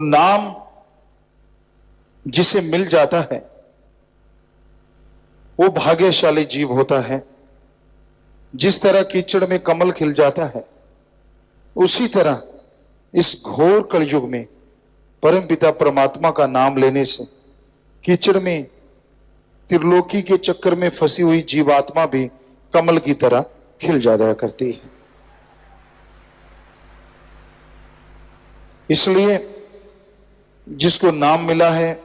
नाम जिसे मिल जाता है वो भाग्यशाली जीव होता है। जिस तरह कीचड़ में कमल खिल जाता है, उसी तरह इस घोर कलयुग में परमपिता परमात्मा का नाम लेने से कीचड़ में त्रिलोकी के चक्कर में फंसी हुई जीवात्मा भी कमल की तरह खिल जाया करती है। इसलिए जिसको नाम मिला है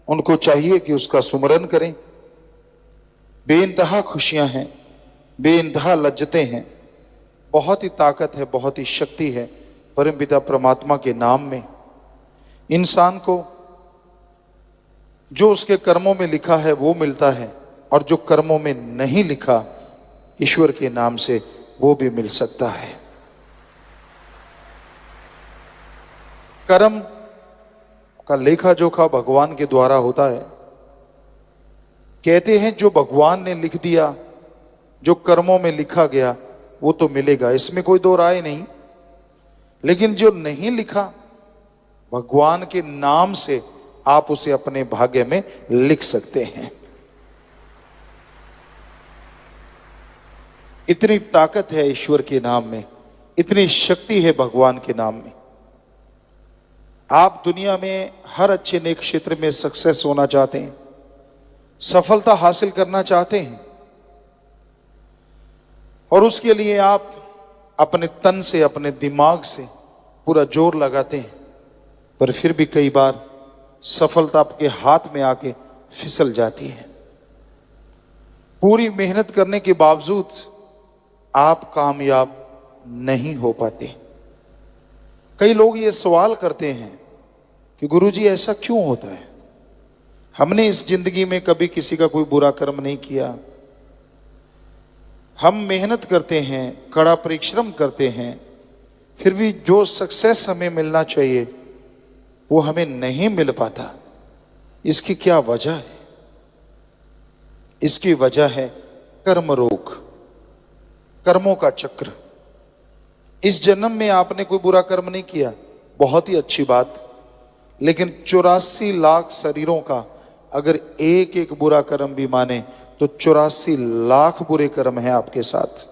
उनको चाहिए कि उसका सुमरन करें। बेइंतहा खुशियां हैं, बेइंतहा लज्जतें हैं, बहुत ही ताकत है, बहुत ही शक्ति है परमपिता परमात्मा के नाम में। इंसान को जो उसके कर्मों में लिखा है वो मिलता है, और जो कर्मों में नहीं लिखा ईश्वर के नाम से वो भी मिल सकता है। कर्म का लेखा जोखा भगवान के द्वारा होता है। कहते हैं जो भगवान ने लिख दिया, जो कर्मों में लिखा गया वो तो मिलेगा, इसमें कोई दो राय नहीं। लेकिन जो नहीं लिखा, भगवान के नाम से आप उसे अपने भाग्य में लिख सकते हैं। इतनी ताकत है ईश्वर के नाम में, इतनी शक्ति है भगवान के नाम में। आप दुनिया में हर अच्छे नेक क्षेत्र में सक्सेस होना चाहते हैं, सफलता हासिल करना चाहते हैं, और उसके लिए आप अपने तन से, अपने दिमाग से पूरा जोर लगाते हैं, पर फिर भी कई बार सफलता आपके हाथ में आके फिसल जाती है। पूरी मेहनत करने के बावजूद आप कामयाब नहीं हो पाते। कई लोग ये सवाल करते हैं कि गुरुजी ऐसा क्यों होता है? हमने इस जिंदगी में कभी किसी का कोई बुरा कर्म नहीं किया, हम मेहनत करते हैं, कड़ा परिश्रम करते हैं, फिर भी जो सक्सेस हमें मिलना चाहिए वो हमें नहीं मिल पाता। इसकी क्या वजह है? इसकी वजह है कर्म रोग, कर्मों का चक्र। इस जन्म में आपने कोई बुरा कर्म नहीं किया, बहुत ही अच्छी बात, लेकिन 84 लाख शरीरों का अगर एक एक बुरा कर्म भी माने तो 84 लाख बुरे कर्म हैं आपके साथ।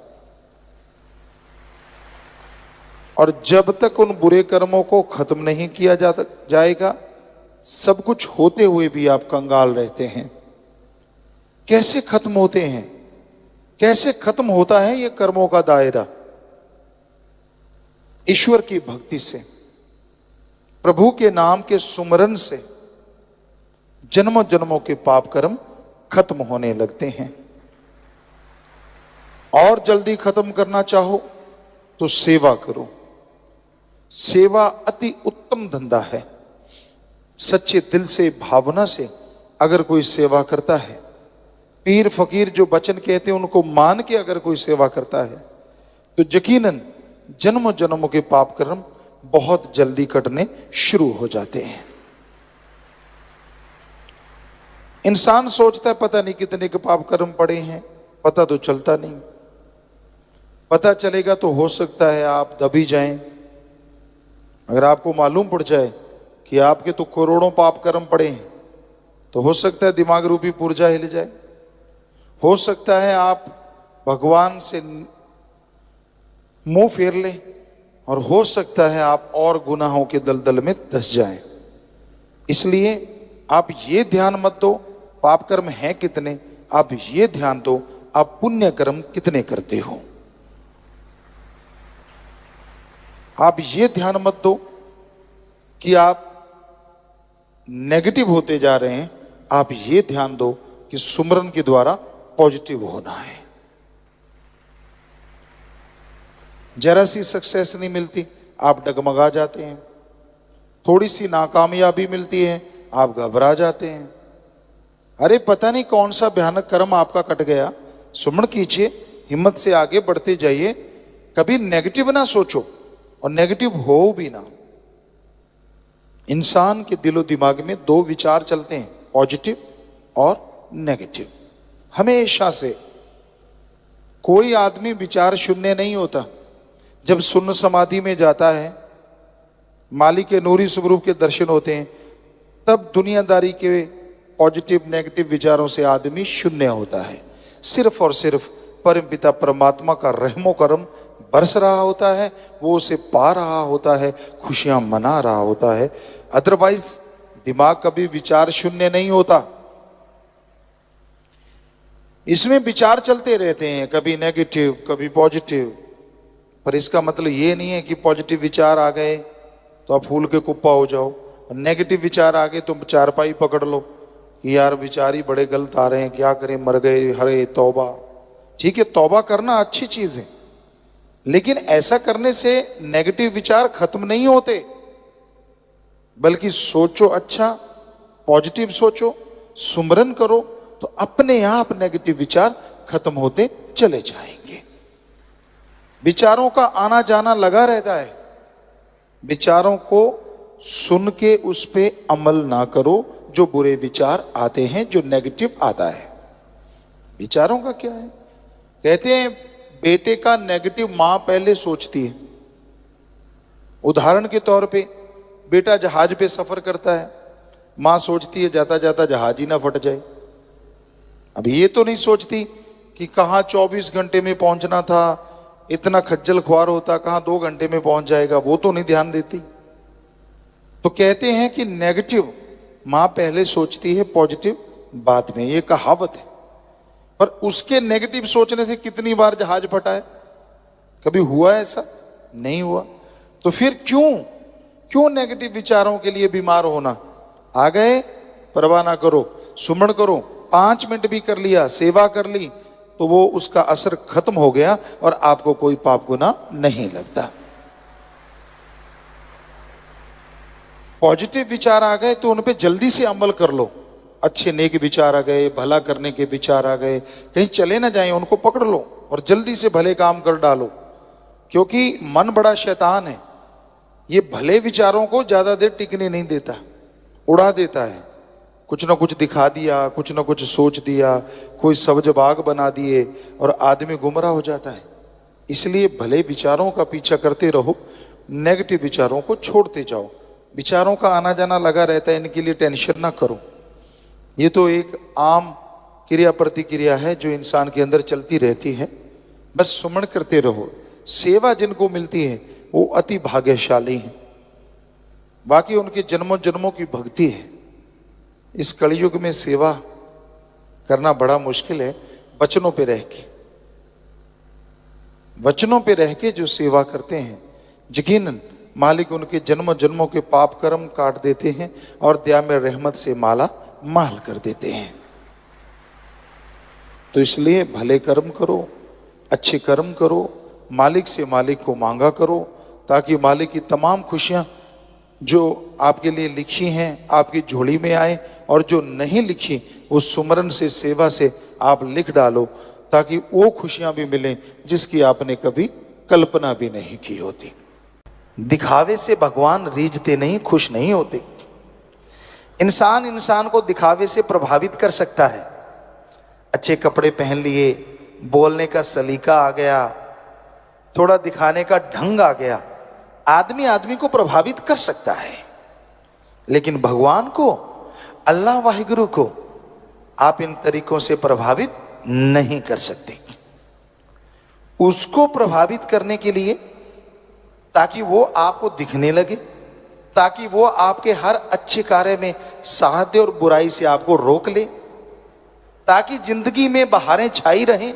और जब तक उन बुरे कर्मों को खत्म नहीं किया जाएगा, सब कुछ होते हुए भी आप कंगाल रहते हैं। कैसे खत्म होते हैं? कैसे खत्म होता है ये कर्मों का दायरा? ईश्वर की भक्ति से, प्रभु के नाम के सुमरन से जन्मों जन्मों के पाप कर्म खत्म होने लगते हैं। और जल्दी खत्म करना चाहो तो सेवा करो। सेवा अति उत्तम धंधा है। सच्चे दिल से, भावना से अगर कोई सेवा करता है, पीर फकीर जो वचन कहते हैं उनको मान के अगर कोई सेवा करता है, तो यकीनन जन्मों जन्मों के पाप कर्म बहुत जल्दी कटने शुरू हो जाते हैं। इंसान सोचता है पता नहीं कितने के पाप कर्म पड़े हैं, पता तो चलता नहीं। पता चलेगा तो हो सकता है आप दबी जाएं। अगर आपको मालूम पड़ जाए कि आपके तो करोड़ों पाप कर्म पड़े हैं, तो हो सकता है दिमाग रूपी पुर्जा हिल जाए। हो सकता है आप भगवान से मुंह फेर लें, और हो सकता है आप और गुनाहों के दलदल में धंस जाएं। इसलिए आप ये ध्यान मत दो पाप कर्म हैं कितने, आप ये ध्यान दो आप पुण्य कर्म कितने करते हो। आप ये ध्यान मत दो कि आप नेगेटिव होते जा रहे हैं, आप ये ध्यान दो कि सुमरन के द्वारा पॉजिटिव होना है। जरा सी सक्सेस नहीं मिलती, आप डगमगा जाते हैं। थोड़ी सी नाकामयाबी मिलती है, आप घबरा जाते हैं। अरे पता नहीं कौन सा भयानक कर्म आपका कट गया। सुमरण कीजिए, हिम्मत से आगे बढ़ते जाइए। कभी नेगेटिव ना सोचो और नेगेटिव हो भी ना। इंसान के दिलो दिमाग में दो विचार चलते हैं, पॉजिटिव और नेगेटिव। हमेशा से कोई आदमी विचार शून्य नहीं होता। जब शून्य समाधि में जाता है, मालिक के नूरी स्वरूप के दर्शन होते हैं, तब दुनियादारी के पॉजिटिव नेगेटिव विचारों से आदमी शून्य होता है। सिर्फ और सिर्फ परमपिता परमात्मा का रहमो करम बरस रहा होता है, वो उसे पा रहा होता है, खुशियां मना रहा होता है। अदरवाइज दिमाग कभी विचार शून्य नहीं होता, इसमें विचार चलते रहते हैं, कभी नेगेटिव कभी पॉजिटिव। पर इसका मतलब ये नहीं है कि पॉजिटिव विचार आ गए तो आप फूल के कुप्पा हो जाओ, और नेगेटिव विचार आ गए तो चारपाई पकड़ लो कि यार विचार ही बड़े गलत आ रहे हैं, क्या करें, मर गए, हरे तौबा। ठीक है, तौबा करना अच्छी चीज है, लेकिन ऐसा करने से नेगेटिव विचार खत्म नहीं होते, बल्कि सोचो अच्छा, पॉजिटिव सोचो, सुमरन करो, तो अपने आप नेगेटिव विचार खत्म होते चले जाएंगे। विचारों का आना जाना लगा रहता है, विचारों को सुन के उस पे अमल ना करो। जो बुरे विचार आते हैं, जो नेगेटिव आता है, विचारों का क्या है? कहते हैं बेटे का नेगेटिव मां पहले सोचती है। उदाहरण के तौर पे बेटा जहाज पे सफर करता है, मां सोचती है जाता जाता जहाज ही ना फट जाए। अब ये तो नहीं सोचती कि कहां 24 घंटे में पहुंचना था, इतना खज्जल ख्वार होता कहां 2 घंटे में पहुंच जाएगा, वो तो नहीं ध्यान देती। तो कहते हैं कि नेगेटिव मां पहले सोचती है, पॉजिटिव बाद में, ये कहावत है। पर उसके नेगेटिव सोचने से कितनी बार जहाज फटा है? कभी हुआ ऐसा? नहीं हुआ। तो फिर क्यों नेगेटिव विचारों के लिए बीमार होना? आ गए, परवाह ना करो, सुमरण करो, 5 मिनट भी कर लिया, सेवा कर ली, तो वो उसका असर खत्म हो गया और आपको कोई पाप गुनाह नहीं लगता। पॉजिटिव विचार आ गए तो उन पे जल्दी से अमल कर लो। अच्छे नेक विचार आ गए, भला करने के विचार आ गए, कहीं चले ना जाएं, उनको पकड़ लो और जल्दी से भले काम कर डालो। क्योंकि मन बड़ा शैतान है, ये भले विचारों को ज्यादा देर टिकने नहीं देता, उड़ा देता है। कुछ ना कुछ दिखा दिया, कुछ ना कुछ सोच दिया, कोई सब्ज बाग बना दिए और आदमी गुमराह हो जाता है। इसलिए भले विचारों का पीछा करते रहो, नेगेटिव विचारों को छोड़ते जाओ। विचारों का आना जाना लगा रहता है, इनके लिए टेंशन ना करो। ये तो एक आम क्रिया प्रतिक्रिया है जो इंसान के अंदर चलती रहती है। बस सुमन करते रहो। सेवा जिनको मिलती है वो अति भाग्यशाली है, बाकी उनके जन्मों जन्मों की भक्ति है। इस कलयुग में सेवा करना बड़ा मुश्किल है। वचनों पे रह के जो सेवा करते हैं, यकीनन मालिक उनके जन्मों जन्मों के पाप कर्म काट देते हैं और दया में रहमत से माला माल कर देते हैं। तो इसलिए भले कर्म करो, अच्छे कर्म करो, मालिक से मालिक को मांगा करो, ताकि मालिक की तमाम खुशियां जो आपके लिए लिखी हैं आपकी झोली में आए, और जो नहीं लिखी वो सुमरन से, सेवा से आप लिख डालो, ताकि वो खुशियां भी मिलें जिसकी आपने कभी कल्पना भी नहीं की होती। दिखावे से भगवान रीझते नहीं, खुश नहीं होते। इंसान को दिखावे से प्रभावित कर सकता है। अच्छे कपड़े पहन लिए, बोलने का सलीका आ गया, थोड़ा दिखाने का ढंग आ गया, आदमी को प्रभावित कर सकता है। लेकिन भगवान को, अल्लाह वाहिगुरु को आप इन तरीकों से प्रभावित नहीं कर सकते। उसको प्रभावित करने के लिए, ताकि वो आपको दिखने लगे, ताकि वो आपके हर अच्छे कार्य में साथ दे और बुराई से आपको रोक ले, ताकि जिंदगी में बहारें छाई रहें,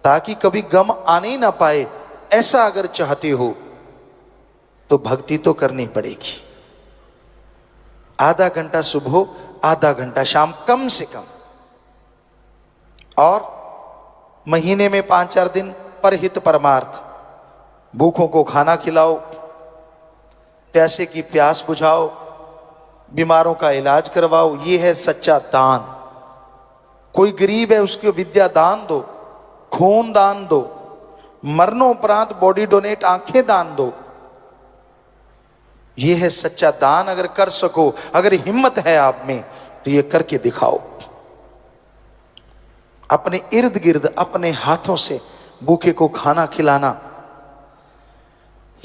ताकि कभी गम आने ही ना पाए, ऐसा अगर चाहते हो तो भक्ति तो करनी पड़ेगी। आधा घंटा सुबह, आधा घंटा शाम कम से कम, और महीने में 5-4 दिन परहित परमार्थ, भूखों को खाना खिलाओ, प्यासे की प्यास बुझाओ, बीमारों का इलाज करवाओ। ये है सच्चा दान। कोई गरीब है उसको विद्या दान दो, खून दान दो, मरणोपरांत बॉडी डोनेट, आंखें दान दो। ये है सच्चा दान। अगर कर सको, अगर हिम्मत है आप में, तो ये करके दिखाओ। अपने इर्द गिर्द अपने हाथों से भूखे को खाना खिलाना,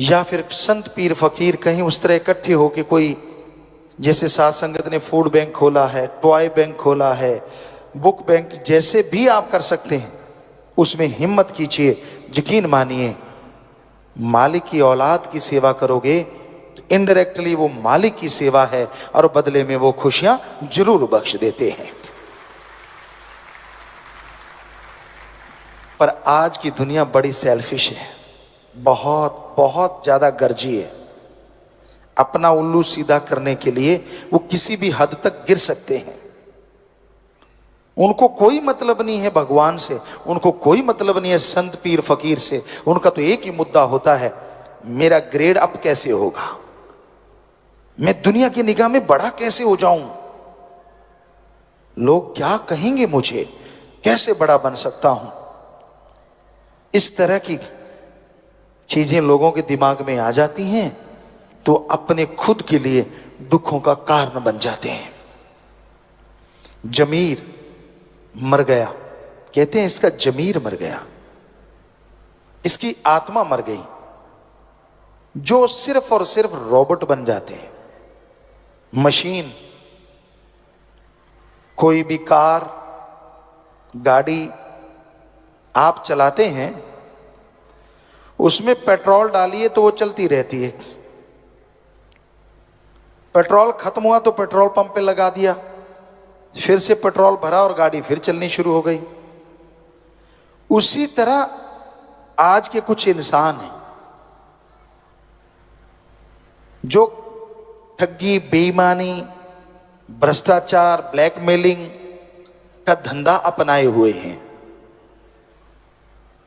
या फिर संत पीर फकीर कहीं उस तरह इकट्ठे होके कोई, जैसे साध संगत ने फूड बैंक खोला है, टॉय बैंक खोला है, बुक बैंक, जैसे भी आप कर सकते हैं उसमें हिम्मत कीजिए। यकीन मानिए मालिक की औलाद की सेवा करोगे तो इनडायरेक्टली वो मालिक की सेवा है और बदले में वो खुशियां जरूर बख्श देते हैं। पर आज की दुनिया बड़ी सेल्फिश है, बहुत बहुत ज्यादा गर्जी है। अपना उल्लू सीधा करने के लिए वो किसी भी हद तक गिर सकते हैं। उनको कोई मतलब नहीं है भगवान से, उनको कोई मतलब नहीं है संत पीर फकीर से। उनका तो एक ही मुद्दा होता है, मेरा ग्रेड अप कैसे होगा, मैं दुनिया की निगाह में बड़ा कैसे हो जाऊं, लोग क्या कहेंगे मुझे, कैसे बड़ा बन सकता हूं। इस तरह की चीजें लोगों के दिमाग में आ जाती हैं तो अपने खुद के लिए दुखों का कारण बन जाते हैं। जमीर मर गया, कहते हैं इसका जमीर मर गया, इसकी आत्मा मर गई। जो सिर्फ और सिर्फ रोबोट बन जाते हैं, मशीन, कोई भी कार गाड़ी आप चलाते हैं, उसमें पेट्रोल डालिए तो वो चलती रहती है। पेट्रोल खत्म हुआ तो पेट्रोल पंप पे लगा दिया, फिर से पेट्रोल भरा और गाड़ी फिर चलनी शुरू हो गई। उसी तरह आज के कुछ इंसान हैं जो ठगी, बेईमानी, भ्रष्टाचार, ब्लैकमेलिंग का धंधा अपनाए हुए हैं,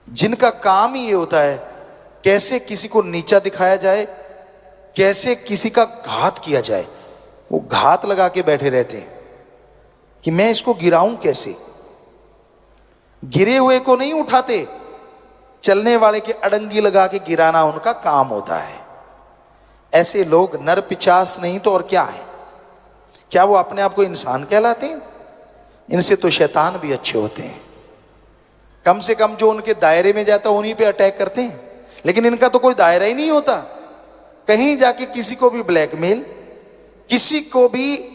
जिनका काम ही ये होता है कैसे किसी को नीचा दिखाया जाए, कैसे किसी का घात किया जाए। वो घात लगा के बैठे रहते हैं कि मैं इसको गिराऊं कैसे। गिरे हुए को नहीं उठाते, चलने वाले के अड़ंगी लगा के गिराना उनका काम होता है। ऐसे लोग नर पिचास नहीं तो और क्या है। क्या वो अपने आप को इंसान कहलाते हैं? इनसे तो शैतान भी अच्छे होते हैं। कम से कम जो उनके दायरे में जाता है उन्हीं पे अटैक करते हैं, लेकिन इनका तो कोई दायरा ही नहीं होता। कहीं जाके किसी को भी ब्लैकमेल, किसी को भी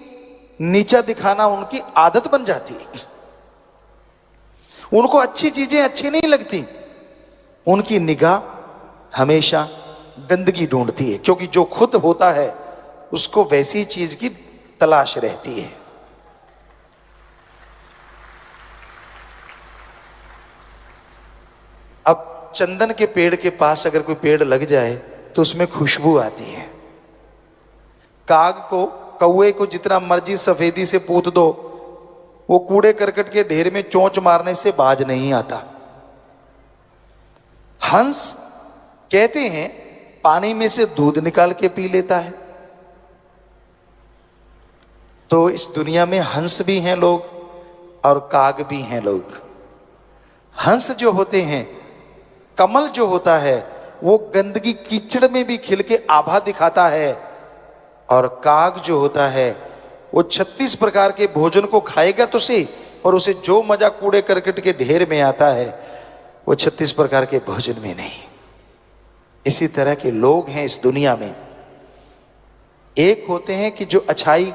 नीचा दिखाना उनकी आदत बन जाती है। उनको अच्छी चीजें अच्छी नहीं लगती, उनकी निगाह हमेशा गंदगी ढूंढती है, क्योंकि जो खुद होता है उसको वैसी चीज की तलाश रहती है। अब चंदन के पेड़ के पास अगर कोई पेड़ लग जाए तो उसमें खुशबू आती है। काग को, कौवे को जितना मर्जी सफेदी से पूत दो, वो कूड़े करकट के ढेर में चोंच मारने से बाज नहीं आता। हंस कहते हैं पानी में से दूध निकाल के पी लेता है। तो इस दुनिया में हंस भी हैं लोग और काग भी हैं लोग। हंस जो होते हैं, कमल जो होता है, वो गंदगी कीचड़ में भी खिल के आभा दिखाता है, और काग जो होता है वो 36 प्रकार के भोजन को खाएगा तो सही, और उसे जो मजा कूड़े करकट के ढेर में आता है वो 36 प्रकार के भोजन में नहीं। इसी तरह के लोग हैं इस दुनिया में। एक होते हैं कि जो अच्छाई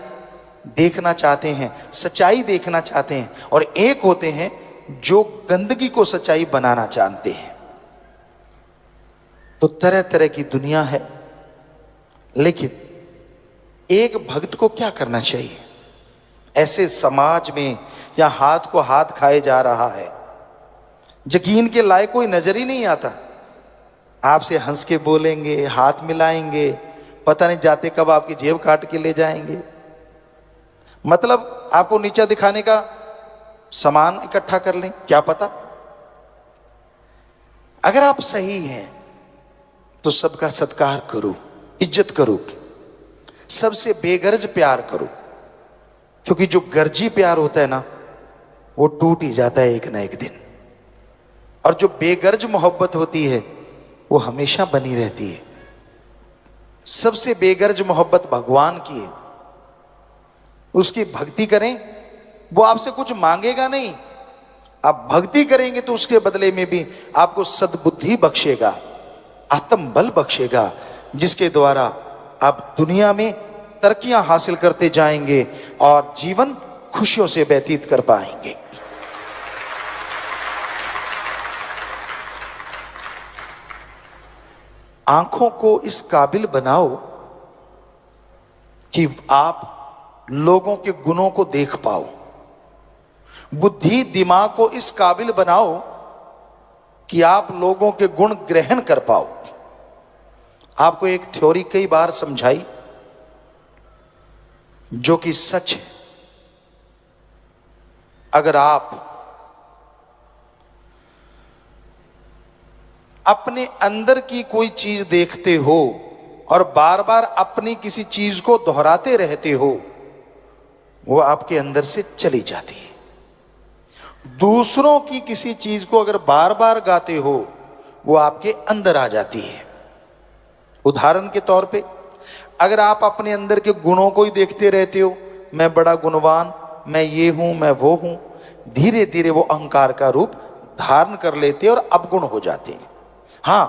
देखना चाहते हैं, सच्चाई देखना चाहते हैं, और एक होते हैं जो गंदगी को सच्चाई बनाना जानते हैं। तो तरह तरह की दुनिया है, लेकिन एक भक्त को क्या करना चाहिए ऐसे समाज में या हाथ को हाथ खाए जा रहा है, यकीन के लायक कोई नजर ही नहीं आता। आपसे हंस के बोलेंगे, हाथ मिलाएंगे, पता नहीं जाते कब आपकी जेब काट के ले जाएंगे। मतलब आपको नीचा दिखाने का सामान इकट्ठा कर लें, क्या पता। अगर आप सही हैं तो सबका सत्कार करो, इज्जत करो, सबसे बेगर्ज प्यार करो, क्योंकि जो गर्जी प्यार होता है ना वो टूट ही जाता है एक ना एक दिन, और जो बेगर्ज मोहब्बत होती है वो हमेशा बनी रहती है। सबसे बेगर्ज मोहब्बत भगवान की है। उसकी भक्ति करें, वो आपसे कुछ मांगेगा नहीं, आप भक्ति करेंगे तो उसके बदले में भी आपको सद्बुद्धि बख्शेगा, आत्मबल बख्शेगा, जिसके द्वारा आप दुनिया में तरक्कियां हासिल करते जाएंगे और जीवन खुशियों से व्यतीत कर पाएंगे। आंखों को इस काबिल बनाओ कि आप लोगों के गुणों को देख पाओ। बुद्धि दिमाग को इस काबिल बनाओ कि आप लोगों के गुण ग्रहण कर पाओ। आपको एक थ्योरी कई बार समझाई जो कि सच है। अगर आप अपने अंदर की कोई चीज देखते हो और बार बार अपनी किसी चीज को दोहराते रहते हो, वो आपके अंदर से चली जाती है। दूसरों की किसी चीज को अगर बार बार गाते हो, वो आपके अंदर आ जाती है। उदाहरण के तौर पे, अगर आप अपने अंदर के गुणों को ही देखते रहते हो, मैं बड़ा गुणवान, मैं ये हूं, मैं वो हूं, धीरे धीरे वो अहंकार का रूप धारण कर लेते हैं और अवगुण हो जाते हैं। हां,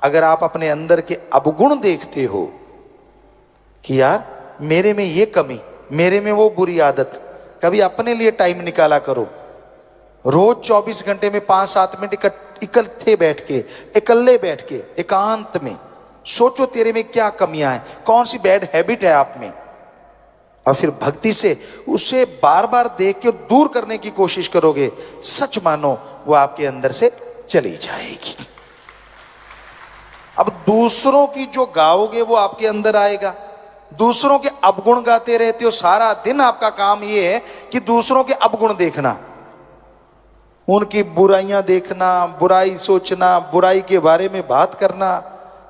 अगर आप अपने अंदर के अवगुण देखते हो कि यार मेरे में ये कमी, मेरे में वो बुरी आदत, कभी अपने लिए टाइम निकाला करो। रोज 24 घंटे में 5-7 मिनट इकट्ठे बैठ के, इकल्ले बैठ के, एकांत में सोचो तेरे में क्या कमियां हैं, कौन सी बैड हैबिट है आप में, और फिर भक्ति से उसे बार बार देख के दूर करने की कोशिश करोगे। सच मानो वो आपके अंदर से चली जाएगी। अब दूसरों की जो गाओगे वो आपके अंदर आएगा। दूसरों के अवगुण गाते रहते हो, सारा दिन आपका काम ये है कि दूसरों के अवगुण देखना, उनकी बुराइयां देखना, बुराई सोचना, बुराई के बारे में बात करना,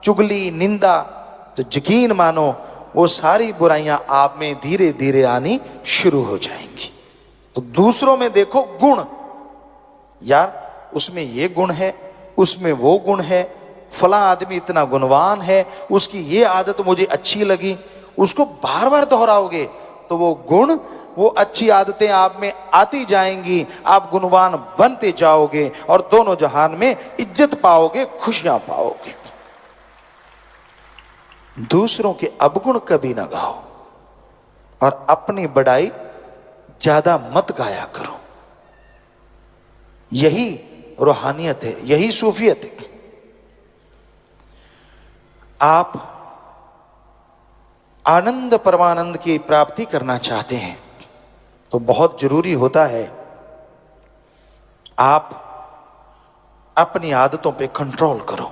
चुगली, निंदा। तो यकीन मानो वो सारी बुराइयां आप में धीरे धीरे आनी शुरू हो जाएंगी। तो दूसरों में देखो गुण, यार उसमें ये गुण है, उसमें वो गुण है, फला आदमी इतना गुणवान है, उसकी ये आदत मुझे अच्छी लगी। उसको बार बार दोहराओगे तो वो गुण, वो अच्छी आदतें आप में आती जाएंगी, आप गुणवान बनते जाओगे और दोनों जहान में इज्जत पाओगे, खुशियां पाओगे। दूसरों के अवगुण कभी ना गाओ और अपनी बड़ाई ज्यादा मत गाया करो। यही रूहानियत है, यही सूफियत है। आप आनंद परमानंद की प्राप्ति करना चाहते हैं तो बहुत जरूरी होता है आप अपनी आदतों पे कंट्रोल करो।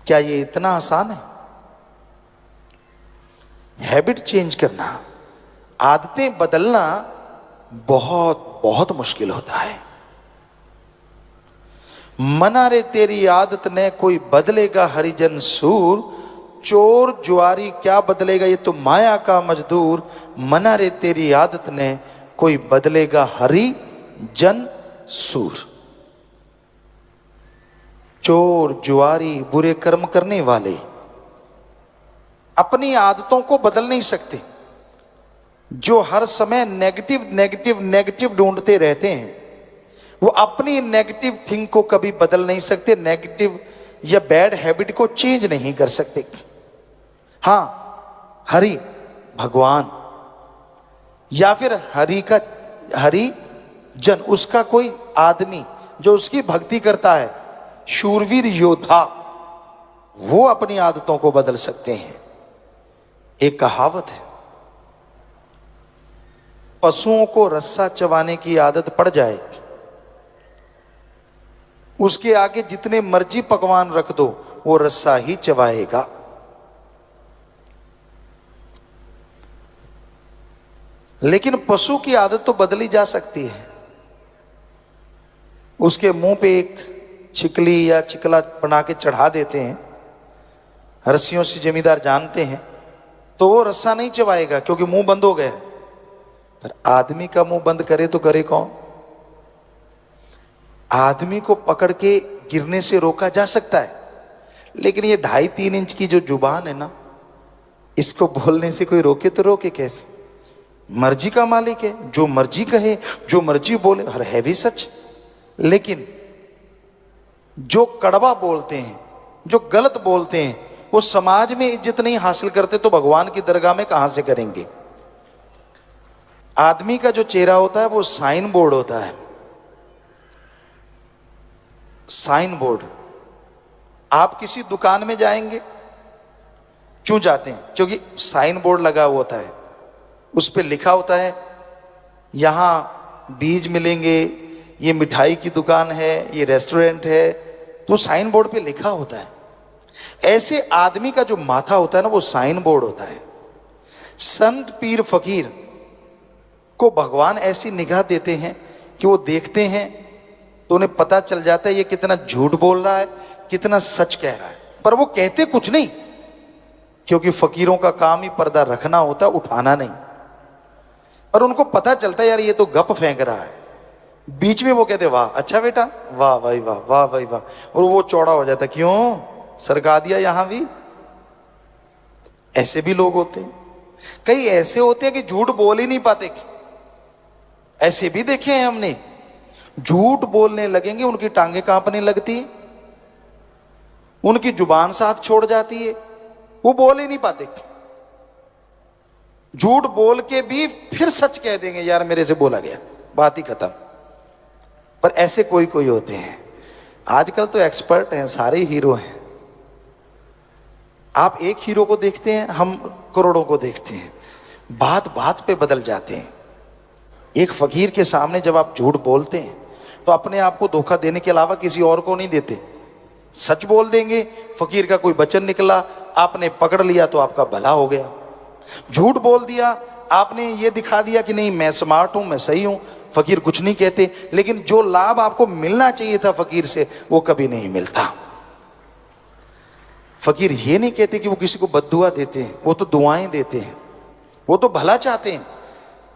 क्या ये इतना आसान है? हैबिट चेंज करना, आदतें बदलना बहुत बहुत मुश्किल होता है। मना रे तेरी आदत ने कोई बदलेगा हरिजन सूर, चोर जुआरी क्या बदलेगा ये तो माया का मजदूर। मना रे तेरी आदत ने कोई बदलेगा हरिजन सूर। चोर जुआरी बुरे कर्म करने वाले अपनी आदतों को बदल नहीं सकते। जो हर समय नेगेटिव नेगेटिव नेगेटिव ढूंढते रहते हैं, वो अपनी नेगेटिव थिंग को कभी बदल नहीं सकते, नेगेटिव या बैड हैबिट को चेंज नहीं कर सकते। हां, हरि भगवान या फिर हरि जन, उसका कोई आदमी जो उसकी भक्ति करता है, शूरवीर योद्धा, वो अपनी आदतों को बदल सकते हैं। एक कहावत है, पशुओं को रस्सा चबाने की आदत पड़ जाए, उसके आगे जितने मर्जी पकवान रख दो वो रस्सा ही चबाएगा। लेकिन पशु की आदत तो बदली जा सकती है। उसके मुंह पे एक छिकली या चिकला बना के चढ़ा देते हैं, रस्सियों से जमींदार जानते हैं, तो वो रस्सा नहीं चबाएगा क्योंकि मुंह बंद हो गया। पर आदमी का मुंह बंद करे तो करे कौन? आदमी को पकड़ के गिरने से रोका जा सकता है, लेकिन ये 2.5-3 इंच की जो जुबान है ना, इसको बोलने से कोई रोके तो रोके कैसे? मर्जी का मालिक है, जो मर्जी कहे, जो मर्जी बोले, हर है भी सच। लेकिन जो कड़वा बोलते हैं, जो गलत बोलते हैं, वो समाज में इज्जत नहीं हासिल करते तो भगवान की दरगाह में कहां से करेंगे। आदमी का जो चेहरा होता है वो साइन बोर्ड होता है। Sign board. आप किसी दुकान में जाएंगे, क्यों जाते हैं? क्योंकि साइन बोर्ड लगा हुआ होता है, उस पर लिखा होता है यहां बीज मिलेंगे, ये मिठाई की दुकान है, ये रेस्टोरेंट है, तो साइन बोर्ड पे लिखा होता है। ऐसे आदमी का जो माथा होता है ना, वो साइन बोर्ड होता है। संत पीर फकीर को भगवान ऐसी निगाह देते हैं कि वो देखते हैं तो उन्हें पता चल जाता है ये कितना झूठ बोल रहा है, कितना सच कह रहा है, पर वो कहते कुछ नहीं, क्योंकि फकीरों का काम ही पर्दा रखना होता है, उठाना नहीं। और उनको पता चलता है यार ये तो गप फेंक रहा है। बीच में वो कहते वाह अच्छा बेटा, वाह भाई वाह, वाह भाई वाह, और वो चौड़ा हो जाता, क्यों सरका दिया यहां भी। ऐसे भी लोग होते हैं। कई ऐसे होते हैं कि झूठ बोल ही नहीं पाते। ऐसे भी देखे हैं हमने, झूठ बोलने लगेंगे उनकी टांगे कांपने लगती है, उनकी जुबान साथ छोड़ जाती है, वो बोल ही नहीं पाते। झूठ बोल के भी फिर सच कह देंगे यार मेरे से बोला गया, बात ही खत्म। पर ऐसे कोई कोई होते हैं। आजकल तो एक्सपर्ट हैं, सारे हीरो हैं। आप एक हीरो को देखते हैं, हम करोड़ों को देखते हैं। बात बात पे बदल जाते हैं। एक फकीर के सामने जब आप झूठ बोलते हैं तो अपने आप को धोखा देने के अलावा किसी और को नहीं देते। सच बोल देंगे, फकीर का कोई वचन निकला, आपने पकड़ लिया तो आपका भला हो गया। झूठ बोल दिया, आपने ये दिखा दिया कि नहीं मैं स्मार्ट हूं, मैं सही हूं, फकीर कुछ नहीं कहते। लेकिन जो लाभ आपको मिलना चाहिए था फकीर से, वो कभी नहीं मिलता। फकीर ये नहीं कहते कि वो किसी को बद्दुआ देते हैं, वो तो दुआएं देते हैं, वो तो भला चाहते हैं,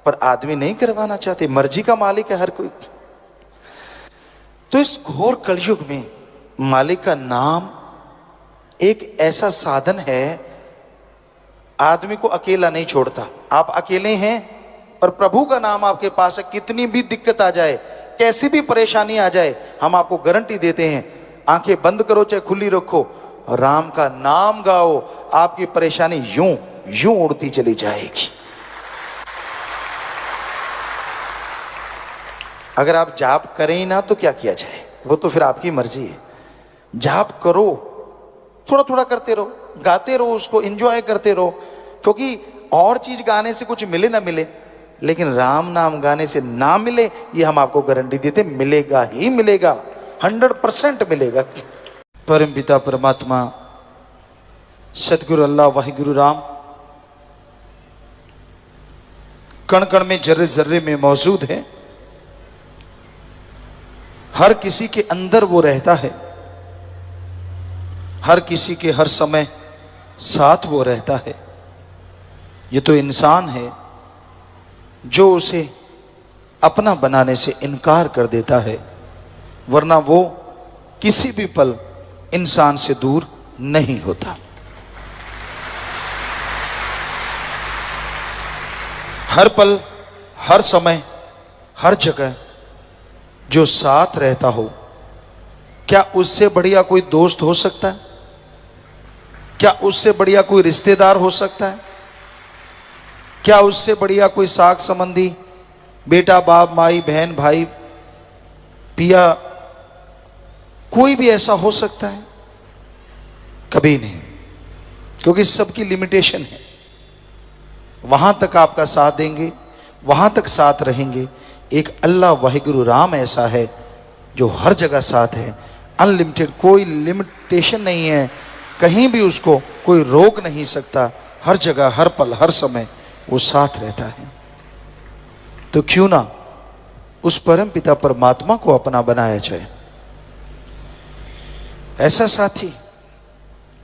पर आदमी नहीं करवाना चाहते। मर्जी का मालिक है हर कोई। तो इस घोर कलयुग में मालिक का नाम एक ऐसा साधन है, आदमी को अकेला नहीं छोड़ता। आप अकेले हैं पर प्रभु का नाम आपके पास है, कितनी भी दिक्कत आ जाए, कैसी भी परेशानी आ जाए, हम आपको गारंटी देते हैं, आंखें बंद करो चाहे खुली रखो, राम का नाम गाओ, आपकी परेशानी यूं यूं उड़ती चली जाएगी। अगर आप जाप करें ही ना तो क्या किया जाए, वो तो फिर आपकी मर्जी है। जाप करो, थोड़ा थोड़ा करते रहो, गाते रहो, उसको एंजॉय करते रहो, क्योंकि और चीज गाने से कुछ मिले ना मिले, लेकिन राम नाम गाने से ना मिले ये हम आपको गारंटी देते, मिलेगा ही मिलेगा, 100% मिलेगा। परम पिता परमात्मा सतगुरु अल्लाह वाहिगुरु राम कण कण में जर्रे जर्रे में मौजूद है। हर किसी के अंदर वो रहता है, हर किसी के हर समय साथ वो रहता है। ये तो इंसान है जो उसे अपना बनाने से इनकार कर देता है, वरना वो किसी भी पल इंसान से दूर नहीं होता। हर पल, हर समय, हर जगह जो साथ रहता हो, क्या उससे बढ़िया कोई दोस्त हो सकता है? क्या उससे बढ़िया कोई रिश्तेदार हो सकता है? क्या उससे बढ़िया कोई साग संबंधी, बेटा बाप माई बहन भाई पिया, कोई भी ऐसा हो सकता है? कभी नहीं, क्योंकि सबकी लिमिटेशन है। वहां तक आपका साथ देंगे, वहां तक साथ रहेंगे। एक अल्लाह वाहिगुरु राम ऐसा है जो हर जगह साथ है, अनलिमिटेड, कोई लिमिटेशन नहीं है, कहीं भी उसको कोई रोक नहीं सकता। हर जगह, हर पल, हर समय वो साथ रहता है। तो क्यों ना उस परम पिता परमात्मा को अपना बनाया जाए। ऐसा साथी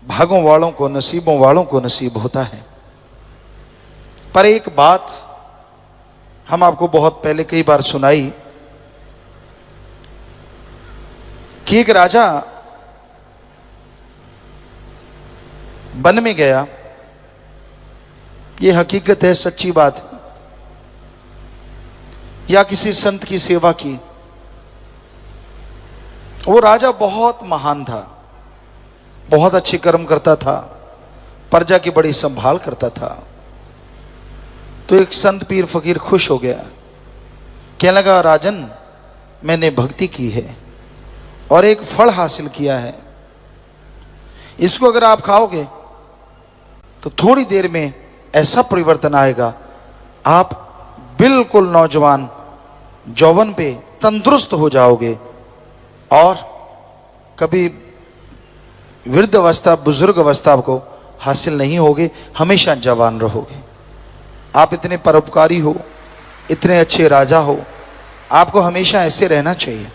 भागों वालों को, नसीबों वालों को नसीब होता है। पर एक बात हम आपको बहुत पहले कई बार सुनाई कि एक राजा वन में गया। ये हकीकत है, सच्ची बात है। या किसी संत की सेवा की वो राजा बहुत महान था, बहुत अच्छे कर्म करता था, प्रजा की बड़ी संभाल करता था। तो एक संत पीर फकीर खुश हो गया, कहने लगा राजन मैंने भक्ति की है और एक फल हासिल किया है, इसको अगर आप खाओगे तो थोड़ी देर में ऐसा परिवर्तन आएगा, आप बिल्कुल नौजवान जौवन पे तंदुरुस्त हो जाओगे और कभी वृद्ध अवस्था बुजुर्ग अवस्था को हासिल नहीं होगे, हमेशा जवान रहोगे। आप इतने परोपकारी हो, इतने अच्छे राजा हो, आपको हमेशा ऐसे रहना चाहिए।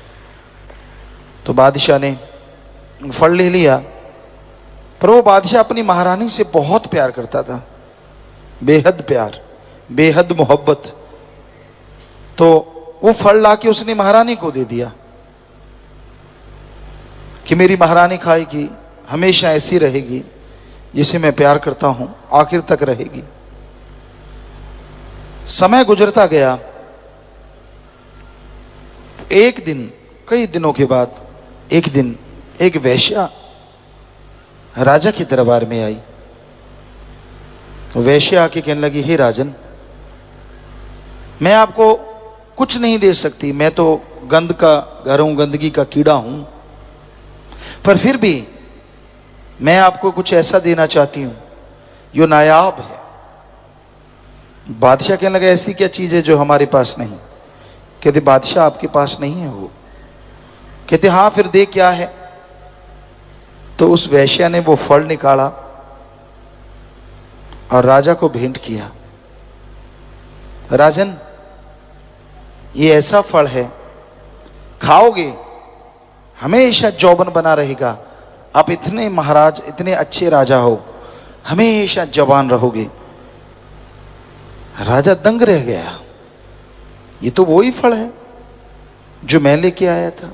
तो बादशाह ने फल ले लिया, पर वो बादशाह अपनी महारानी से बहुत प्यार करता था, बेहद प्यार, बेहद मोहब्बत। तो वो फल लाके उसने महारानी को दे दिया कि मेरी महारानी खाएगी, हमेशा ऐसी रहेगी, जिसे मैं प्यार करता हूं, आखिर तक रहेगी। समय गुजरता गया। एक दिन, कई दिनों के बाद एक दिन एक वेश्या राजा के दरबार में आई। वेश्या आके कहने लगी, हे राजन, मैं आपको कुछ नहीं दे सकती, मैं तो गंद का घर हूं, गंदगी का कीड़ा हूं, पर फिर भी मैं आपको कुछ ऐसा देना चाहती हूं जो नायाब है। बादशाह कहने लगा, ऐसी क्या चीज है जो हमारे पास नहीं? कहते बादशाह आपके पास नहीं है वो। कहते हाँ, फिर दे क्या है? तो उस वेश्या ने वो फल निकाला और राजा को भेंट किया। राजन, ये ऐसा फल है, खाओगे हमेशा जौबन बना रहेगा, आप इतने महाराज, इतने अच्छे राजा हो, हमेशा जवान रहोगे। राजा दंग रह गया, ये तो वही फल है जो मैं लेके आया था,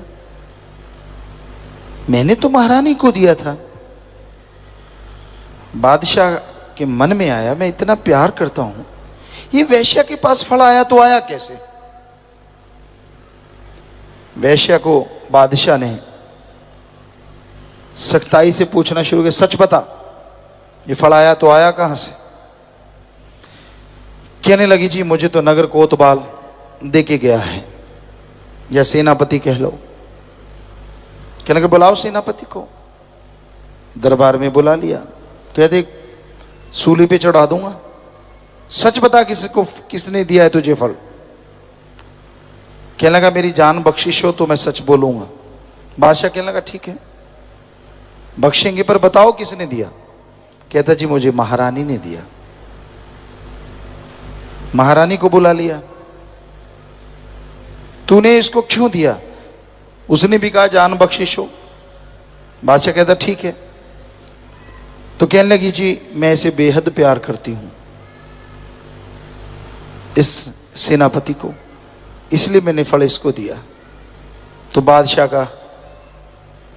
मैंने तो महारानी को दिया था। बादशाह के मन में आया, मैं इतना प्यार करता हूं, ये वेश्या के पास फल आया तो आया कैसे? वेश्या को बादशाह ने सख्ताई से पूछना शुरू किया, सच बता, ये फल आया तो आया कहां से? कहने लगी, जी मुझे तो नगर कोतवाल दे के गया है, या सेनापति कह लो। कहने लगे, बुलाओ सेनापति को। दरबार में बुला लिया, कहते सूली पे चढ़ा दूंगा, सच बता किसने दिया है तुझे फल? कहने लगा, मेरी जान बख्शिश हो तो मैं सच बोलूंगा। बादशाह कहने लगा, ठीक है बख्शेंगे, पर बताओ किसने दिया? कहता, जी मुझे महारानी ने दिया। महारानी को बुला लिया, तूने इसको क्यों दिया? उसने भी कहा, जान बख्शिश हो। बादशाह कहता, ठीक है। तो कहने लगी, जी मैं इसे बेहद प्यार करती हूं, इस सेनापति को, इसलिए मैंने फल इसको दिया। तो बादशाह का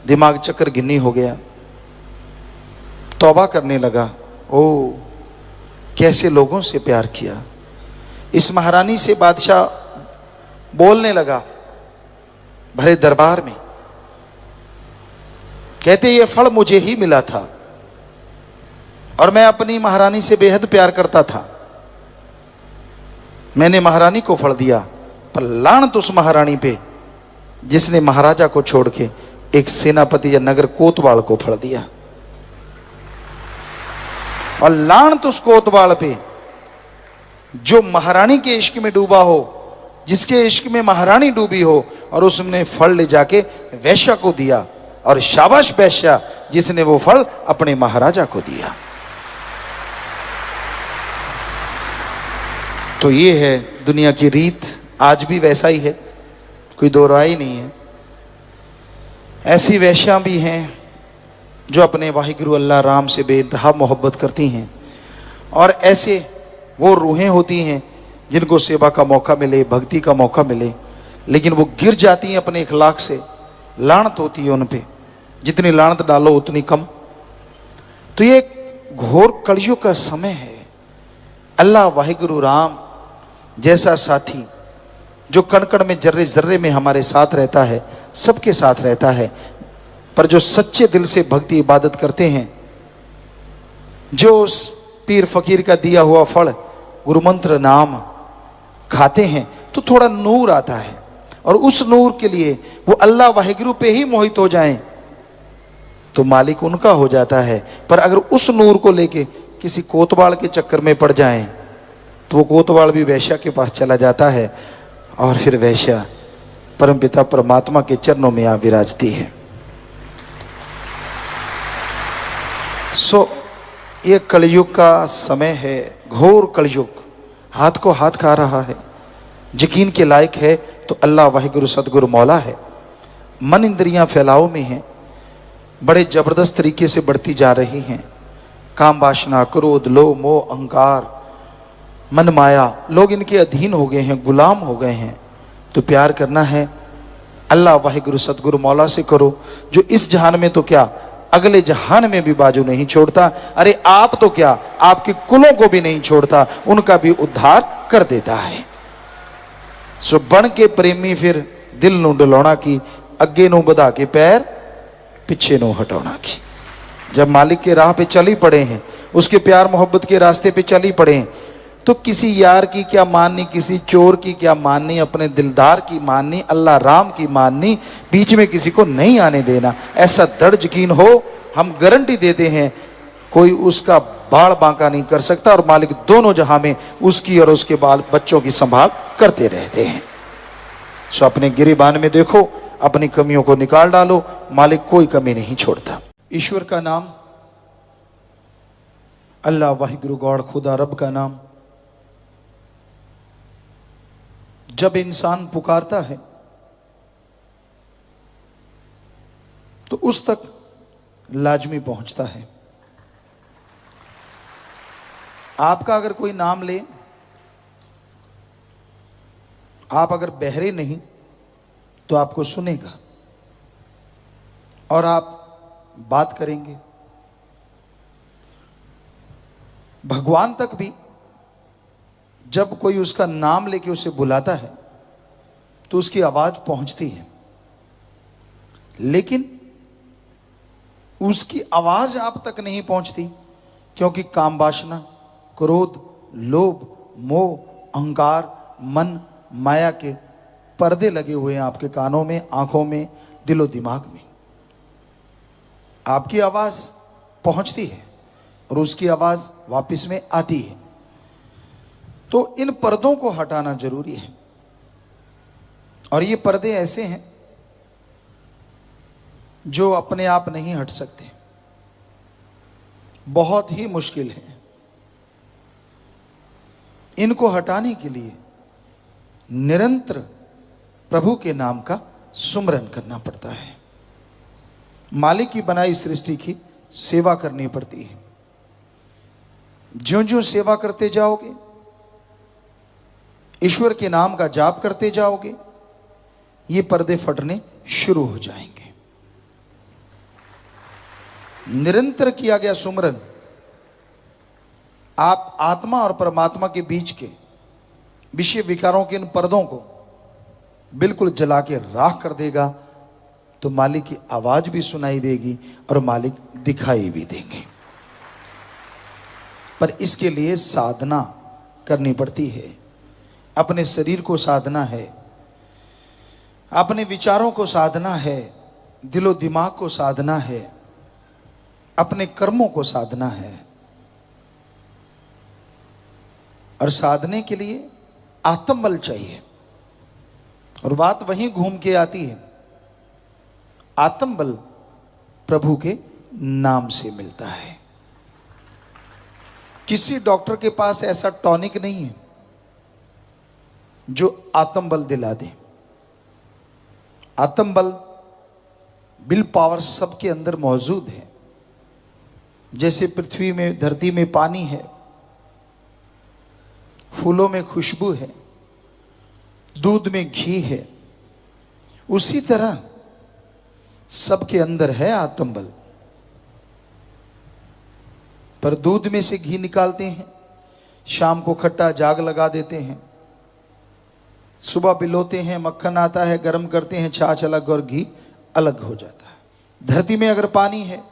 दिमाग चक्कर गिन्नी हो गया, तौबा करने लगा, ओ कैसे लोगों से प्यार किया। इस महारानी से बादशाह बोलने लगा भरे दरबार में, कहते ये फल मुझे ही मिला था और मैं अपनी महारानी से बेहद प्यार करता था, मैंने महारानी को फल दिया, पर लानत उस महारानी पे जिसने महाराजा को छोड़ के एक सेनापति या नगर कोतवाल को फल दिया, और लानत उस कोतवाल पे जो महारानी के इश्क में डूबा हो, जिसके इश्क में महारानी डूबी हो, और उसने फल ले जाके वैश्या को दिया, और शाबाश वैश्या जिसने वो फल अपने महाराजा को दिया। तो ये है दुनिया की रीत, आज भी वैसा ही है, कोई दो राय नहीं है। ऐसी वैश्या भी हैं जो अपने वाहिगुरु अल्लाह राम से बेइंतहा मोहब्बत करती हैं, और ऐसे वो रूहें होती हैं जिनको सेवा का मौका मिले, भक्ति का मौका मिले, लेकिन वो गिर जाती हैं अपने इखलाक से, लानत होती है उन पे, जितनी लानत डालो उतनी कम। तो ये घोर कलयुग का समय है। अल्लाह वाहिगुरु राम जैसा साथी जो कण कण में, जर्रे जर्रे में हमारे साथ रहता है, सबके साथ रहता है। पर जो सच्चे दिल से भक्ति इबादत करते हैं, जो उस पीर फकीर का दिया हुआ फल गुरु मंत्र नाम खाते हैं, तो थोड़ा नूर आता है। और उस नूर के लिए वो अल्लाह वाहिगुरु पे ही मोहित हो जाएं तो मालिक उनका हो जाता है। पर अगर उस नूर को लेके किसी कोतवाल के चक्कर में पड़ जाएं तो वो कोतवाल भी वैश्या के पास चला जाता है और फिर वैश्या परमपिता परमात्मा के चरणों में आ विराजती है। ये कलयुग का समय है, घोर कलयुग हाथ को हाथ खा रहा है। यकीन के लायक है तो अल्लाह वाहिगुरु सदगुरु मौला है। मन इंद्रियां फैलाव में हैं, बड़े जबरदस्त तरीके से बढ़ती जा रही हैं। काम वासना, क्रोध, लोभ, मोह, अहंकार, मन माया, लोग इनके अधीन हो गए हैं, गुलाम हो गए हैं। तो प्यार करना है अल्लाह वाहिगुरु सदगुरु मौला से करो, जो इस जहान में तो क्या अगले जहान में भी बाजू नहीं छोड़ता। अरे आप तो क्या, आपके कुलों को भी नहीं छोड़ता, उनका भी उद्धार कर देता है। सो बन के प्रेमी फिर दिल नू डलाउणा की, अगे नू बधा के पैर पिछे नू हटाउणा की। जब मालिक के राह पे चल ही पड़े हैं, उसके प्यार मोहब्बत के रास्ते पे चल ही पड़े हैं, तो किसी यार की क्या माननी, किसी चोर की क्या माननी, अपने दिलदार की माननी, अल्लाह राम की माननी, बीच में किसी को नहीं आने देना। ऐसा दृढ़ यकीन हो, हम गारंटी देते हैं कोई उसका बाल बांका नहीं कर सकता। और मालिक दोनों जहां में उसकी और उसके बाल बच्चों की संभाल करते रहते हैं। सो अपने गिरेबान में देखो, अपनी कमियों को निकाल डालो, मालिक कोई कमी नहीं छोड़ता। ईश्वर का नाम, अल्लाह वाहिगुरु गॉड खुदा रब का नाम जब इंसान पुकारता है तो उस तक लाजमी पहुंचता है। आपका अगर कोई नाम ले, आप अगर बहरे नहीं तो आपको सुनेगा और आप बात करेंगे। भगवान तक भी जब कोई उसका नाम लेके उसे बुलाता है तो उसकी आवाज पहुंचती है, लेकिन उसकी आवाज आप तक नहीं पहुंचती, क्योंकि काम वासना, क्रोध, लोभ, मोह, अहंकार, मन माया के पर्दे लगे हुए हैं आपके कानों में, आंखों में, दिलो दिमाग में। आपकी आवाज पहुंचती है और उसकी आवाज वापस में आती है। तो इन पर्दों को हटाना जरूरी है। और ये पर्दे ऐसे हैं जो अपने आप नहीं हट सकते, बहुत ही मुश्किल है। इनको हटाने के लिए निरंतर प्रभु के नाम का सुमरन करना पड़ता है। मालिक की बनाई सृष्टि की सेवा करनी पड़ती है। ज्यों ज्यों सेवा करते जाओगे, ईश्वर के नाम का जाप करते जाओगे, ये पर्दे फटने शुरू हो जाएंगे। निरंतर किया गया सुमरन आप आत्मा और परमात्मा के बीच के विषय विकारों के इन पर्दों को बिल्कुल जला के राख कर देगा। तो मालिक की आवाज भी सुनाई देगी और मालिक दिखाई भी देंगे। पर इसके लिए साधना करनी पड़ती है। अपने शरीर को साधना है, अपने विचारों को साधना है, दिलो दिमाग को साधना है, अपने कर्मों को साधना है। और साधने के लिए आत्मबल चाहिए। और बात वहीं घूम के आती है, आत्मबल प्रभु के नाम से मिलता है। किसी डॉक्टर के पास ऐसा टॉनिक नहीं है जो आत्मबल दिला दे। आत्मबल, विल पावर सबके अंदर मौजूद है। जैसे पृथ्वी में, धरती में पानी है, फूलों में खुशबू है, दूध में घी है, उसी तरह सबके अंदर है आत्मबल। पर दूध में से घी निकालते हैं, शाम को खट्टा जाग लगा देते हैं, सुबह पिलोते हैं, मक्खन आता है, गर्म करते हैं, छाछ अलग और घी अलग हो जाता है। धरती में अगर पानी है,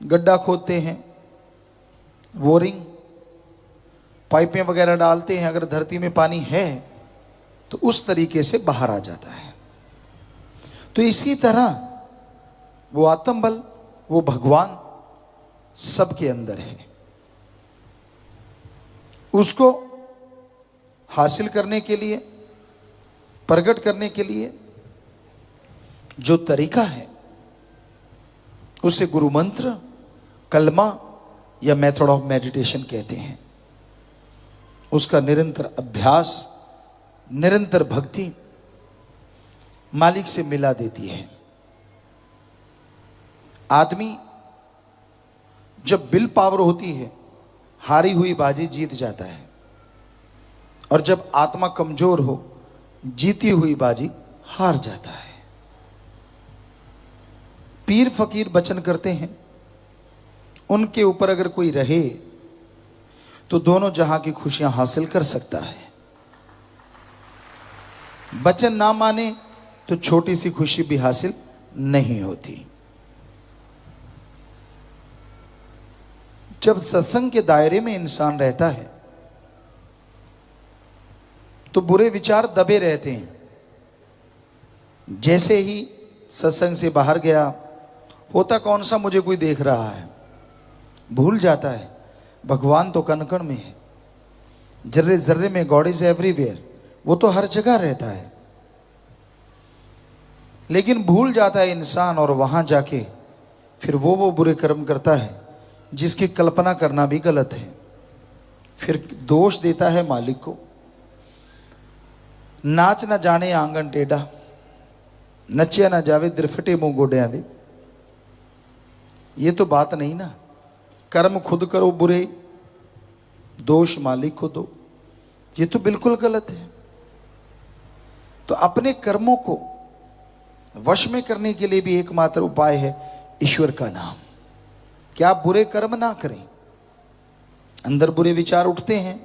गड्ढा खोदते हैं, बोरिंग पाइपें वगैरह डालते हैं, अगर धरती में पानी है तो उस तरीके से बाहर आ जाता है। तो इसी तरह वो आत्म बल, वो भगवान सबके अंदर है। उसको हासिल करने के लिए, प्रकट करने के लिए जो तरीका है उसे गुरु मंत्र, कलमा या मेथड ऑफ मेडिटेशन कहते हैं। उसका निरंतर अभ्यास, निरंतर भक्ति मालिक से मिला देती है। आदमी जब विल पावर होती है, हारी हुई बाजी जीत जाता है, और जब आत्मा कमजोर हो, जीती हुई बाजी हार जाता है। पीर फकीर वचन करते हैं, उनके ऊपर अगर कोई रहे तो दोनों जहां की खुशियां हासिल कर सकता है। वचन ना माने तो छोटी सी खुशी भी हासिल नहीं होती। जब सत्संग के दायरे में इंसान रहता है तो बुरे विचार दबे रहते हैं। जैसे ही सत्संग से बाहर गया, होता कौन सा मुझे कोई देख रहा है, भूल जाता है भगवान तो कण कण में है, जर्रे जर्रे में, गॉड इज एवरीवेयर, वो तो हर जगह रहता है। लेकिन भूल जाता है इंसान, और वहां जाके फिर वो बुरे कर्म करता है जिसकी कल्पना करना भी गलत है। फिर दोष देता है मालिक को। नाच ना जाने आंगन टेढ़ा, नचिया ना जावे दिरफटे मुंह गोडिया दे। ये तो बात नहीं ना। कर्म खुद करो बुरे, दोष मालिक को दो, ये तो बिल्कुल गलत है। तो अपने कर्मों को वश में करने के लिए भी एकमात्र उपाय है ईश्वर का नाम। क्या बुरे कर्म ना करें। अंदर बुरे विचार उठते हैं,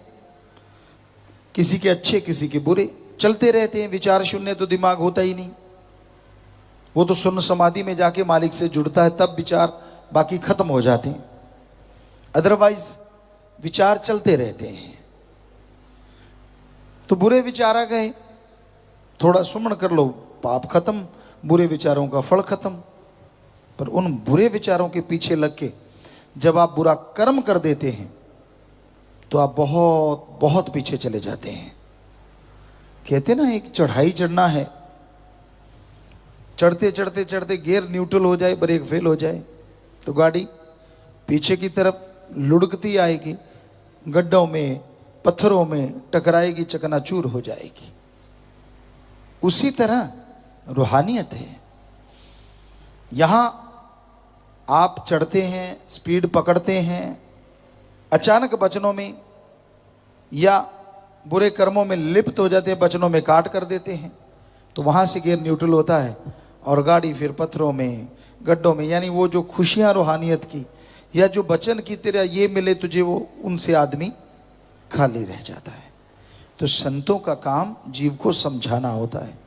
किसी के अच्छे किसी के बुरे चलते रहते हैं। विचार शून्य तो दिमाग होता ही नहीं, वो तो शून्य समाधि में जाके मालिक से जुड़ता है, तब विचार बाकी खत्म हो जाते हैं। अदरवाइज विचार चलते रहते हैं। तो बुरे विचार आ गए, थोड़ा सुमन कर लो, पाप खत्म, बुरे विचारों का फल खत्म। पर उन बुरे विचारों के पीछे लग के जब आप बुरा कर्म कर देते हैं तो आप बहुत बहुत पीछे चले जाते हैं। कहते ना, एक चढ़ाई चढ़ना है, चढ़ते चढ़ते चढ़ते गियर न्यूट्रल हो जाए, ब्रेक फेल हो जाए तो गाड़ी पीछे की तरफ लुढ़कती आएगी, गड्ढों में, पत्थरों में टकराएगी, चकनाचूर हो जाएगी। उसी तरह रूहानियत है। यहां आप चढ़ते हैं, स्पीड पकड़ते हैं, अचानक वचनों में या बुरे कर्मों में लिप्त हो जाते हैं, वचनों में काट कर देते हैं, तो वहां से गियर न्यूट्रल होता है और गाड़ी फिर पत्थरों में, गड्ढों में। यानी वो जो खुशियां रूहानियत की या जो वचन की तेरा ये मिले तुझे, वो उनसे आदमी खाली रह जाता है। तो संतों का काम जीव को समझाना होता है,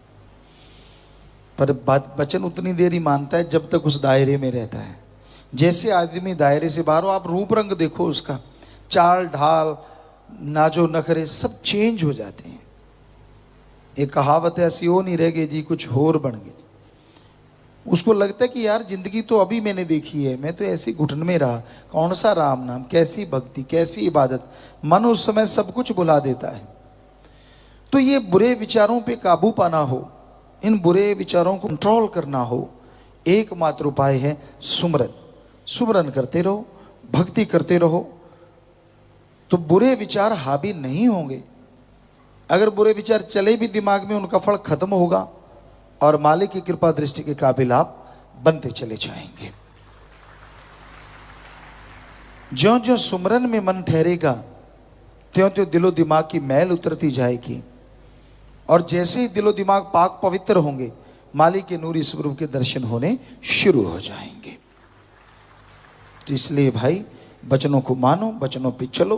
पर वचन उतनी देर ही मानता है जब तक उस दायरे में रहता है। जैसे आदमी दायरे से बाहर हो, आप रूप रंग देखो उसका, चाल ढाल, नाजो नखरे सब चेंज हो जाते हैं। एक कहावत है, ऐसी हो नहीं रह गई जी कुछ होर बन गई। उसको लगता है कि यार जिंदगी तो अभी मैंने देखी है, मैं तो ऐसी घुटन में रहा, कौन सा राम नाम, कैसी भक्ति, कैसी इबादत। मन उस समय सब कुछ भुला देता है। तो ये बुरे विचारों पे काबू पाना हो, इन बुरे विचारों को कंट्रोल करना हो, एकमात्र उपाय है सुमरन। सुमरन करते रहो, भक्ति करते रहो, तो बुरे विचार हावी नहीं होंगे। अगर बुरे विचार चले भी दिमाग में, उनका फल खत्म होगा और मालिक की कृपा दृष्टि के काबिल आप बनते चले जाएंगे। ज्यों ज्यों सुमरन में मन ठहरेगा, त्यों त्यों दिलो दिमाग की मैल उतरती जाएगी, और जैसे ही दिलो दिमाग पाक पवित्र होंगे, मालिक के नूरी स्वरूप के दर्शन होने शुरू हो जाएंगे। तो इसलिए भाई, वचनों को मानो, वचनों पे चलो,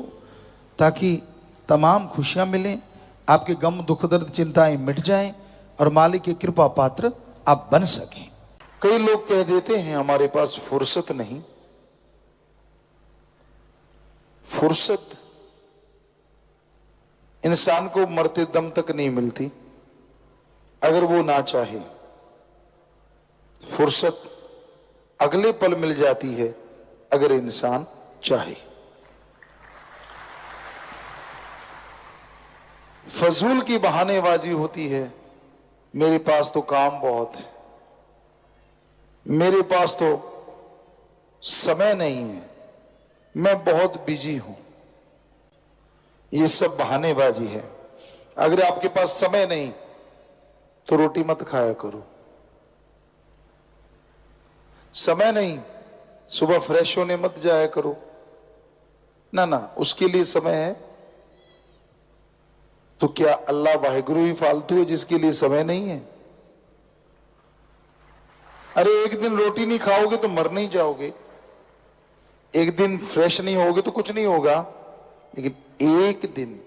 ताकि तमाम खुशियां मिलें, आपके गम दुख दर्द चिंताएं मिट जाएं और मालिक के कृपा पात्र आप बन सकें। कई लोग कह देते हैं हमारे पास फुर्सत नहीं। फुर्सत इंसान को मरते दम तक नहीं मिलती अगर वो ना चाहे। फुर्सत अगले पल मिल जाती है अगर इंसान चाहे। फजूल की बहानेबाजी होती है, मेरे पास तो काम बहुत है, मेरे पास तो समय नहीं है, मैं बहुत बिजी हूं। ये सब बहानेबाजी है। अगर आपके पास समय नहीं तो रोटी मत खाया करो। समय नहीं, सुबह फ्रेश होने मत जाया करो। ना ना, उसके लिए समय है। तो क्या अल्लाह वाहिगुरु ही फालतू है जिसके लिए समय नहीं है? अरे एक दिन रोटी नहीं खाओगे तो मर नहीं जाओगे, एक दिन फ्रेश नहीं होगे तो कुछ नहीं होगा, लेकिन एक दिन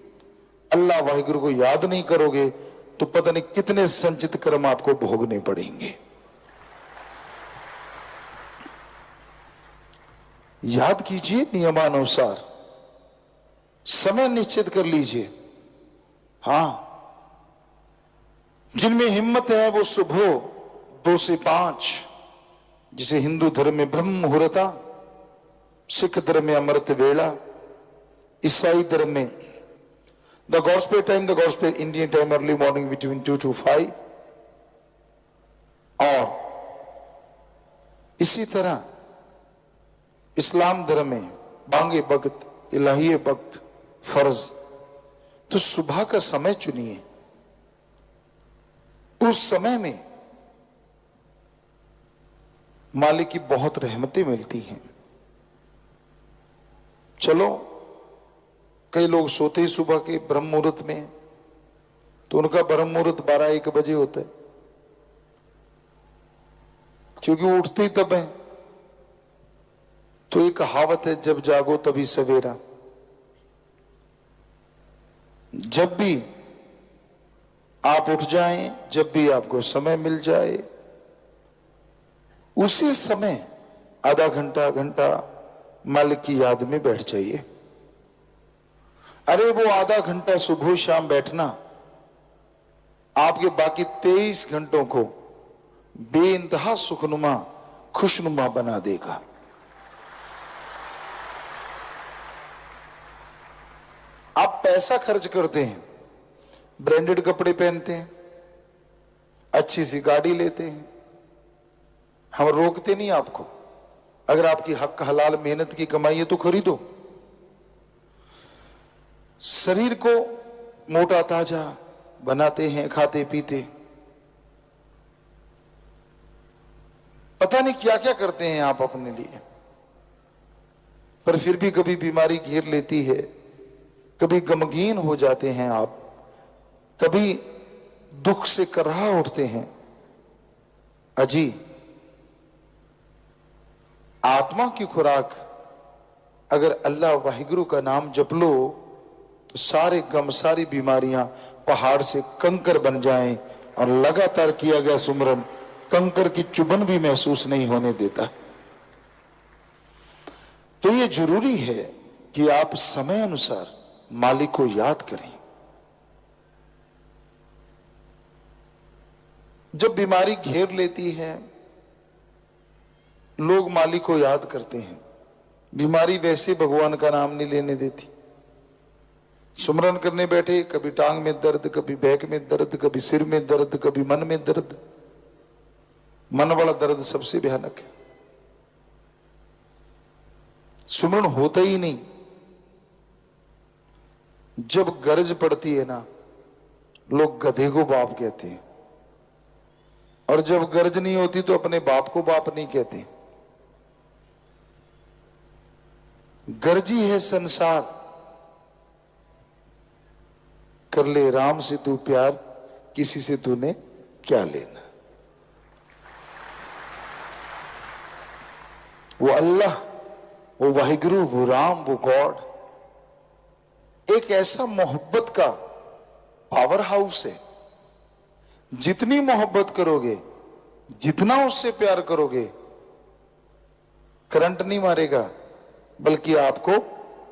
अल्लाह वाहिगुरु को याद नहीं करोगे तो पता नहीं कितने संचित कर्म आपको भोगने पड़ेंगे। याद कीजिए, नियमानुसार समय निश्चित कर लीजिए। हां, जिनमें हिम्मत है वो सुबह 2 से 5, जिसे हिंदू धर्म में ब्रह्म मुहूर्ता, सिख धर्म में अमृत वेला, ईसाई धर्म में the gospel time, the gospel Indian time early morning between 2 to 5, और इसी तरह इस्लाम धर्म में बांगे वक्त, इलाही वक्त, फर्ज। तो सुबह का समय चुनिए, उस समय में मालिक की बहुत रहमतें मिलती हैं। चलो, कई लोग सोते ही सुबह के ब्रह्म मुहूर्त में, तो उनका ब्रह्म मुहूर्त 12-1 बजे होता है, क्योंकि वो उठते ही तब है। तो एक कहावत है, जब जागो तभी सवेरा। जब भी आप उठ जाएं, जब भी आपको समय मिल जाए, उसी समय आधा घंटा घंटा मालिक की याद में बैठ जाइए। अरे वो आधा घंटा सुबह शाम बैठना आपके बाकी 23 घंटों को बेइंतहा सुखनुमा, खुशनुमा बना देगा। आप पैसा खर्च करते हैं, ब्रांडेड कपड़े पहनते हैं, अच्छी सी गाड़ी लेते हैं, हम रोकते नहीं आपको। अगर आपकी हक हलाल मेहनत की कमाई है तो खरीदो। शरीर को मोटा ताजा बनाते हैं, खाते पीते, पता नहीं क्या क्या करते हैं आप अपने लिए, पर फिर भी कभी बीमारी घेर लेती है, कभी गमगीन हो जाते हैं आप, कभी दुख से कर्रा उठते हैं। अजी, आत्मा की खुराक अगर अल्लाह वाहिगुरु का नाम जप लो तो सारे गम, सारी बीमारियां पहाड़ से कंकर बन जाएं, और लगातार किया गया सुमरन कंकर की चुभन भी महसूस नहीं होने देता। तो ये जरूरी है कि आप समय अनुसार मालिक को याद करें। जब बीमारी घेर लेती है, लोग मालिक को याद करते हैं। बीमारी वैसे भगवान का नाम नहीं लेने देती। सुमरन करने बैठे, कभी टांग में दर्द, कभी बैक में दर्द, कभी सिर में दर्द, कभी मन में दर्द। मन वाला दर्द सबसे भयानक है। सुमरन होता ही नहीं। जब गरज पड़ती है ना, लोग गधे को बाप कहते हैं, और जब गरज नहीं होती तो अपने बाप को बाप नहीं कहते। गरजी है संसार, कर ले राम से तू प्यार, किसी से तूने क्या लेना। वो अल्लाह, वो वाहिगुरु, वो राम, वो गॉड एक ऐसा मोहब्बत का पावर हाउस है। जितनी मोहब्बत करोगे, जितना उससे प्यार करोगे, करंट नहीं मारेगा, बल्कि आपको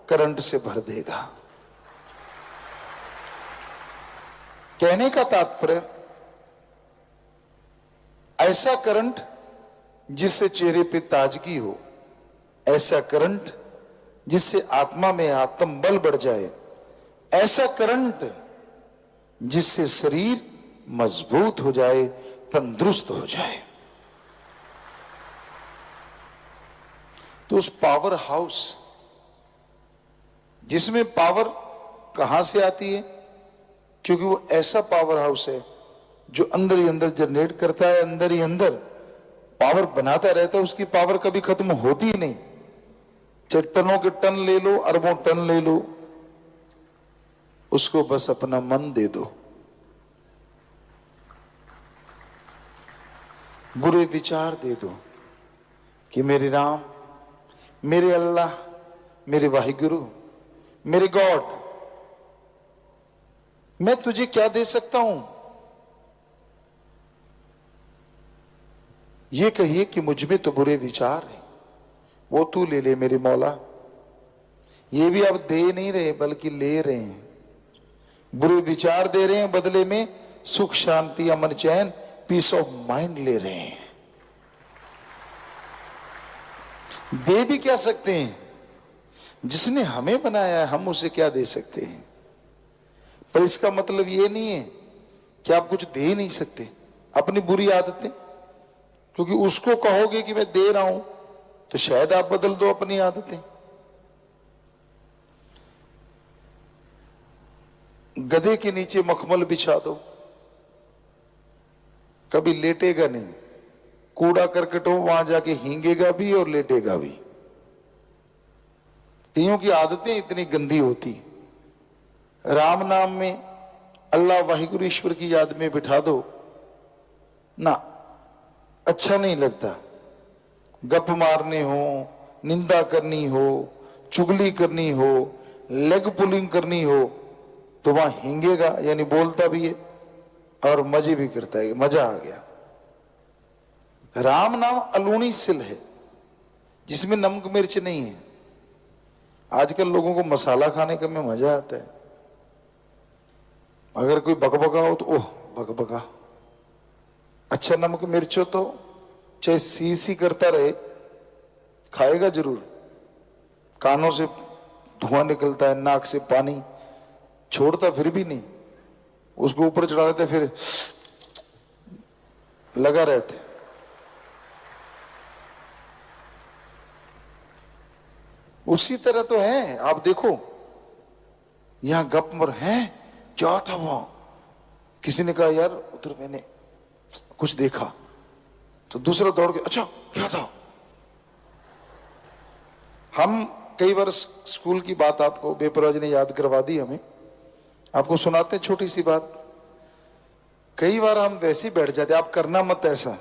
करंट से भर देगा। कहने का तात्पर्य, ऐसा करंट जिससे चेहरे पे ताजगी हो, ऐसा करंट जिससे आत्मा में आत्मबल बढ़ जाए, ऐसा करंट जिससे शरीर मजबूत हो जाए, तंदुरुस्त हो जाए। तो उस पावर हाउस, जिसमें पावर कहां से आती है? क्योंकि वो ऐसा पावर हाउस है जो अंदर ही अंदर जनरेट करता है, अंदर ही अंदर पावर बनाता रहता है। उसकी पावर कभी खत्म होती ही नहीं। चाहे टनों के टन ले लो, अरबों टन ले लो, उसको बस अपना मन दे दो, बुरे विचार दे दो कि मेरे राम, मेरे अल्लाह, मेरे वाहिगुरु, मेरे गॉड, मैं तुझे क्या दे सकता हूं? ये कहिए कि मुझ में तो बुरे विचार हैं, वो तू ले ले मेरे मौला। ये भी अब दे नहीं रहे बल्कि ले रहे हैं। बुरे विचार दे रहे हैं, बदले में सुख, शांति, अमन, चैन, पीस ऑफ माइंड ले रहे हैं। दे भी क्या सकते हैं? जिसने हमें बनाया है, हम उसे क्या दे सकते हैं? पर इसका मतलब ये नहीं है कि आप कुछ दे नहीं सकते। अपनी बुरी आदतें, क्योंकि उसको कहोगे कि मैं दे रहा हूं, तो शायद आप बदल दो अपनी आदतें। गधे के नीचे मखमल बिछा दो, कभी लेटेगा नहीं। कूड़ा करकट हो, वहां जाके हींगेगा भी और लेटेगा भी। कईयों की आदतें इतनी गंदी होती। राम नाम में, अल्लाह वाहिगुरु ईश्वर की याद में बिठा दो ना, अच्छा नहीं लगता। गप मारने हो, निंदा करनी हो, चुगली करनी हो, लेग पुलिंग करनी हो, तो वहां हींगेगा, यानी बोलता भी है और मजे भी करता है। मजा आ गया। राम नाम अलूणी सिल है, जिसमें नमक मिर्च नहीं है। आजकल लोगों को मसाला खाने का में मजा आता है। अगर कोई बकबका हो तो ओह बकबका, अच्छा नमक मिर्च हो तो चाहे सी सी करता रहे, खाएगा जरूर। कानों से धुआं निकलता है, नाक से पानी छोड़ता, फिर भी नहीं। उसको ऊपर चढ़ा देते, फिर लगा रहते। उसी तरह तो है। आप देखो, यहां गपमर है, क्या था वहां? किसी ने कहा यार उधर मैंने कुछ देखा, तो दूसरा दौड़ के, अच्छा क्या था? हम कई बार स्कूल की बात आपको बेपरवाह ने याद करवा दी हमें, आपको सुनाते हैं छोटी सी बात। कई बार हम वैसे ही बैठ जाते, आप करना मत ऐसा,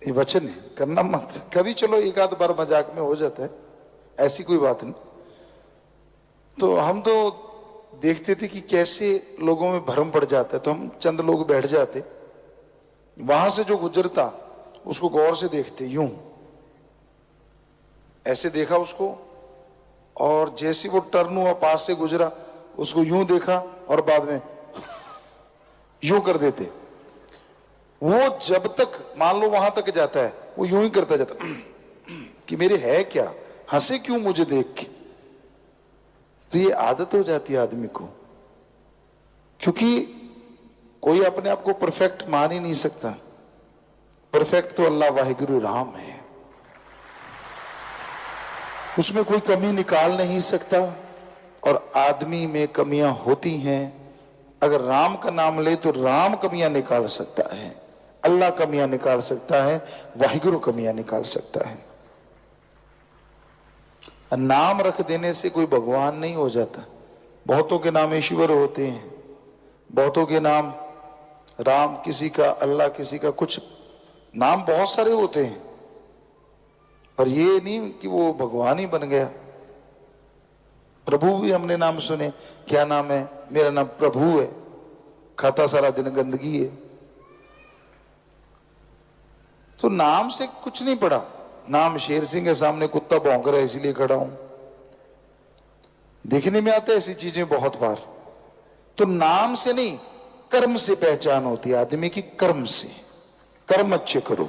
ये वचन है, करना मत। कभी चलो एक आध बार मजाक में हो जाता है, ऐसी कोई बात नहीं। तो हम तो देखते थे कि कैसे लोगों में भ्रम पड़ जाता है, तो हम चंद लोग बैठ जाते, वहां से जो गुजरता उसको गौर से देखते, यूं ऐसे देखा उसको, और जैसे वो टर्न हुआ पास से गुजरा, उसको यूं देखा और बाद में यूं कर देते। वो जब तक मान लो वहां तक जाता है, वो यूं ही करता जाता कि मेरे है क्या, हंसे क्यों मुझे देख के। तो ये आदत हो जाती है आदमी को, क्योंकि कोई अपने आप को परफेक्ट मान ही नहीं सकता। परफेक्ट तो अल्लाह वाहिगुरु राम है, उसमें कोई कमी निकाल नहीं सकता। और आदमी में कमियां होती हैं। अगर राम का नाम ले तो राम कमियां निकाल सकता है, अल्लाह कमियां निकाल सकता है, वाहिगुरु कमियां निकाल सकता है। नाम रख देने से कोई भगवान नहीं हो जाता। बहुतों के नाम ईश्वर होते हैं, बहुतों के नाम राम, किसी का अल्लाह, किसी का कुछ, नाम बहुत सारे होते हैं, पर ये नहीं कि वो भगवान ही बन गया। प्रभु भी हमने नाम सुने, क्या नाम है? मेरा नाम प्रभु है। खाता सारा दिन गंदगी है। तो नाम से कुछ नहीं पड़ा। नाम शेर सिंह के सामने कुत्ता भौंक रहा है इसलिए खड़ा हूं। देखने में आता है ऐसी चीजें बहुत बार। तो नाम से नहीं, कर्म से पहचान होती है आदमी की। कर्म से, कर्म अच्छे करो,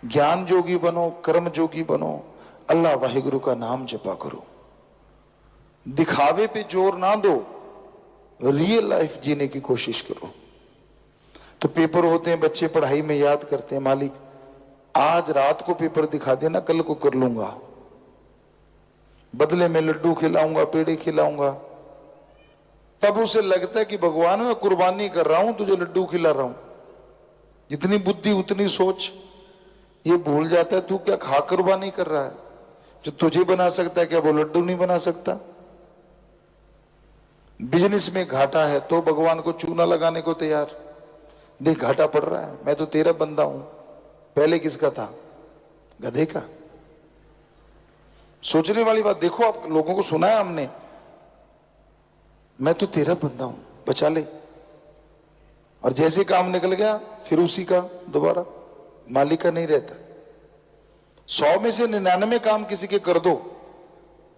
ज्ञान जोगी बनो, कर्म जोगी बनो, अल्लाह वाहिगुरु का नाम जपा करो। दिखावे पे जोर ना दो, रियल लाइफ जीने की कोशिश करो। तो पेपर होते हैं, बच्चे पढ़ाई में याद करते हैं, मालिक आज रात को पेपर दिखा देना, कल को कर लूंगा, बदले में लड्डू खिलाऊंगा, पेड़े खिलाऊंगा। तब उसे लगता है कि भगवान मैं कुर्बानी कर रहा हूं, तुझे लड्डू खिला रहा हूं। जितनी बुद्धि उतनी सोच। ये भूल जाता है तू क्या खा कुर्बानी कर रहा है। जो तुझे बना सकता है क्या वो लड्डू नहीं बना सकता? बिजनेस में घाटा है तो भगवान को चूना लगाने को तैयार। देख घाटा पड़ रहा है, मैं तो तेरा बंदा हूं। पहले किसका था? गधे का। सोचने वाली बात। देखो आप लोगों को सुना है हमने, मैं तो तेरा बंदा हूं, बचा ले। और जैसे काम निकल गया फिर उसी का दोबारा, मालिक का नहीं रहता। 100 में से 99 काम किसी के कर दो,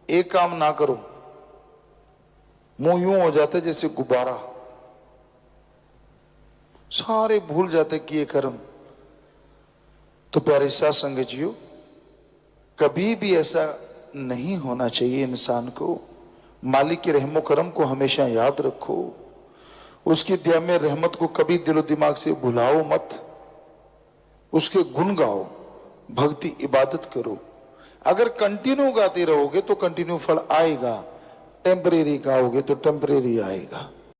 एक काम ना करो, मुंह यूं हो जाता है जैसे गुब्बारा। सारे भूल जाते कि ये कर्म। तो प्यारे साथ संगत जियो, कभी भी ऐसा नहीं होना चाहिए इंसान को। मालिक के रहमो करम को हमेशा याद रखो। उसकी दया में रहमत को कभी दिलो दिमाग से भुलाओ मत। उसके गुण गाओ, भक्ति इबादत करो। अगर कंटिन्यू गाते रहोगे तो कंटिन्यू फल आएगा। टेम्परेरी गाओगे तो टेम्परेरी आएगा।